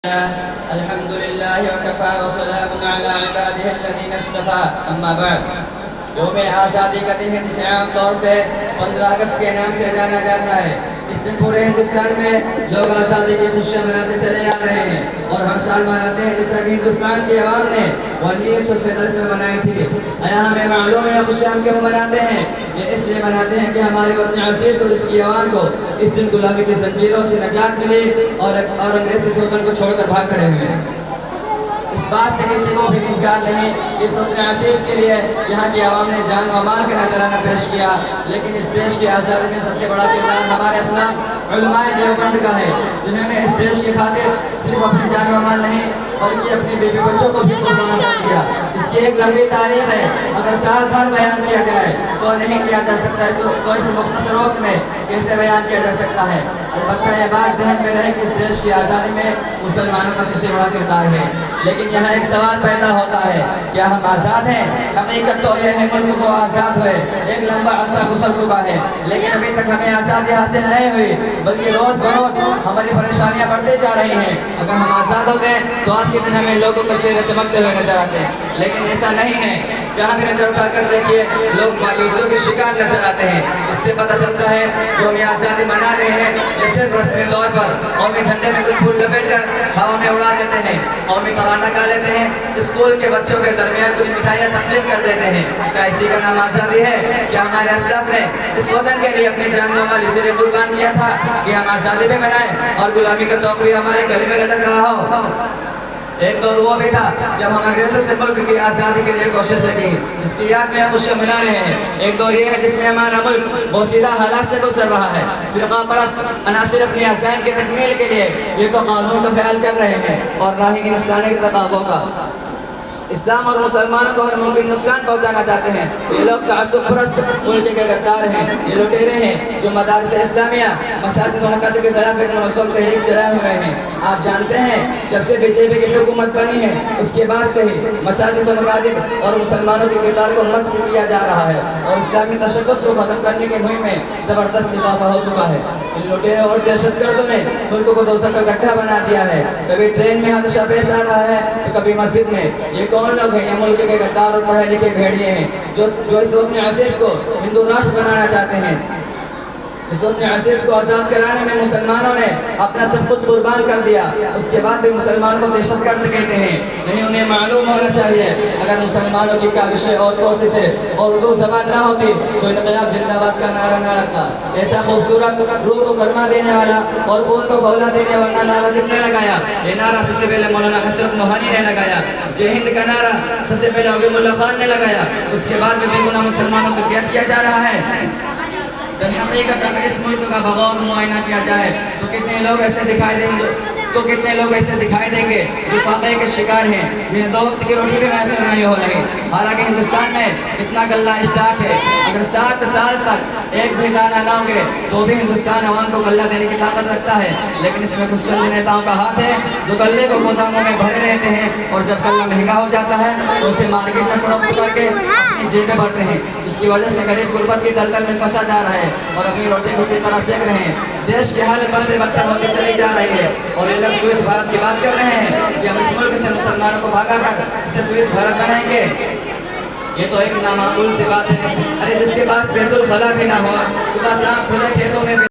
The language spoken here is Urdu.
الحمد لله وكفى وسلام على عباده الذين اصطفى اما بعد یوم آزادی کا دن ہے جسے عام طور سے 15 اگست کے نام سے جانا جاتا ہے۔ اس دن پورے ہندوستان میں لوگ آزادی کی خوشیاں مناتے چلے آ رہے ہیں اور ہر سال مناتے ہیں، جیسا کہ ہندوستان کی عوام نے 1947 میں منائی تھی۔ یہاں ہمیں معلوم ہے خوشیاں ہم کیوں مناتے ہیں؟ یہ اس لیے مناتے ہیں کہ ہمارے وطن عزیز اور اس کی عوام کو اس دن غلامی کی زنجیروں سے نجات ملی اور انگریزی سلطان کو چھوڑ کر بھاگ کھڑے ہوئے ہیں۔ اس بات سے کسی کو بھی انکار نہیں کہ اس وطن عزیز کے لیے یہاں کی عوام نے جان و مال کا نذرانہ پیش کیا، لیکن اس دیش کی آزادی میں سب سے بڑا کردار ہمارے اسلاف علماء دیوبند کا ہے، جنہوں نے اس دیش کی خاطر صرف اپنی جان و مال نہیں بلکہ اپنے بیوی بچوں کو بھی قربان کر دیا۔ اس کی ایک لمبی تاریخ ہے، اگر سال بھر بیان کیا جائے تو نہیں کیا جا سکتا، تو اس مختصر وقت میں کیسے بیان کیا جا سکتا ہے؟ البتہ یہ بات ذہن میں رہے کہ اس دیش کی آزادی میں مسلمانوں کا سب سے بڑا کردار ہے۔ لیکن یہاں ایک سوال پیدا ہوتا ہے، کیا ہم آزاد ہیں؟ حقیقت تو یہ ہے ملک کو آزاد ہوئے ایک لمبا عرصہ گزر چکا ہے، لیکن ابھی تک ہمیں آزادی حاصل نہیں ہوئی، بلکہ روز بروز ہماری پریشانیاں بڑھتے جا رہی ہیں۔ اگر ہم آزاد ہوتے تو آج کے دن ہمیں لوگوں کے چہرے چمکتے ہوئے نظر آتے ہیں، لیکن ایسا نہیں ہے۔ جہاں بھی نظر اٹھا کر دیکھیے لوگ مایوسیوں کے شکار نظر آتے ہیں۔ اس سے پتہ چلتا ہے جو ہم آزادی منا رہے ہیں یہ صرف رسمی طور پر قومی جھنڈے میں کچھ پھول لپیٹ کر ہوا میں اڑا دیتے ہیں، قومی ترانہ گا لیتے ہیں، اسکول کے بچوں کے درمیان کچھ مٹھائیاں تقسیم کر دیتے ہیں۔ کیا اسی کا نام آزادی ہے؟ کیا ہمارے اسلاف نے اس وطن کے لیے اپنی جان و مال اسی لیے قربان کیا تھا کہ ہم آزادی بھی منائیں اور غلامی کا توق بھی ہمارے گلے میں لٹک رہا ہو؟ ایک دور وہ بھی تھا جب ہم انگریزوں سے ملک کی آزادی کے لیے کوششیں کی، اس کی یاد میں خوشیاں منا رہے ہیں۔ ایک دور یہ ہے جس میں ہمارا ملک بوسیدہ حالات سے گزر رہا ہے۔ فرقہ پرست عناصر اپنی عزائم کی تکمیل کے لیے یہ تو قانون کا خیال کر رہے ہیں اور نہ ہی انسانی تقاضوں کا۔ اسلام اور مسلمانوں کو ہر ممکن نقصان پہنچانا چاہتے ہیں۔ یہ لوگ تعصب پرست ملک کے غدار ہیں، یہ لٹیرے ہیں جو مدارس اسلامیہ، مساجد و مکاتب کے خلاف ایک منظم تحریک چلائے ہوئے ہیں۔ آپ جانتے ہیں جب سے بی جے پی کی حکومت بنی ہے اس کے بعد سے ہی مساجد و مکاتب اور مسلمانوں کے کردار کو مسخ کیا جا رہا ہے اور اسلامی تشخص کو ختم کرنے کی مہم میں زبردست اضافہ ہو چکا ہے۔ ان لٹیرے اور دہشت گردوں نے ملک کو دوزخ کا گڈھا بنا دیا ہے۔ کبھی ٹرین میں حادثہ پیش آ رہا ہے تو کبھی مسجد میں۔ یہ کون لوگ ہیں؟ یہ ملک کے غدار اور پڑھے لکھے بھیڑیے ہیں جو اس وطن عزیز کو ہندو راشٹر بنانا چاہتے ہیں۔ اس وطن عزیز کو آزاد کرانے میں مسلمانوں نے اپنا سب کچھ قربان کر دیا، اس کے بعد بھی مسلمانوں کو دہشت گرد کہتے ہیں۔ نہیں، انہیں معلوم ہونا چاہیے اگر مسلمانوں کی کاوشیں اور کوششیں اور اردو زبان نہ ہوتی تو انقلاب زندہ باد کا نعرہ نہ لگتا۔ ایسا خوبصورت روح کو گرما دینے والا اور خون کو کھولا دینے والا نعرہ کس نے لگایا؟ یہ نعرہ سب سے پہلے مولانا حسرت موہانی نے لگایا۔ جے ہند کا نعرہ سب سے پہلے عظیم اللہ خان نے لگایا۔ اس کے بعد بھی بے گناہ مسلمانوں کو قید کیا جا رہا ہے۔ حقیقت اگر اس ملک کا بغور معائنہ کیا جائے تو کتنے لوگ ایسے دکھائی دیں گے جو فاقے کے شکار ہیں، جنہیں 2 وقت کی روٹی بھی میسر نہیں ہو رہی۔ حالانکہ ہندوستان میں اتنا غلہ اسٹاک ہے، اگر 7 سال تک ایک بھی دانہ نہ ہوں گے تو بھی ہندوستان عوام کو غلہ دینے کی طاقت رکھتا ہے۔ لیکن اس میں کچھ چند نیتاؤں کا ہاتھ ہے جو غلے کو گوداموں میں بھرے رہتے ہیں اور جب غلہ مہنگا ہو جاتا ہے تو اسے مارکیٹ میں فروخت کر کے اپنی جیبیں بھرتے ہیں۔ اس کی وجہ سے غریب غربت کی دلدل میں پھنسا جا رہا ہے اور اپنی روٹی کو اسی طرح سیک رہے ہیں۔ دیش کی حالت بد سے بدتر ہوتی چلی جا رہی ہے اور یہ لوگ سوئچ بھارت کی بات کر رہے ہیں کہ ہم اس ملک سے مسلمانوں کو بھاگا کر اسے سوئچ بھارت بنائیں گے۔ یہ تو ایک نامعقول سی بات ہے۔ ارے جس کے پاس بیت الخلا بھی نہ ہوا، صبح شام کھلے کھیتوں میں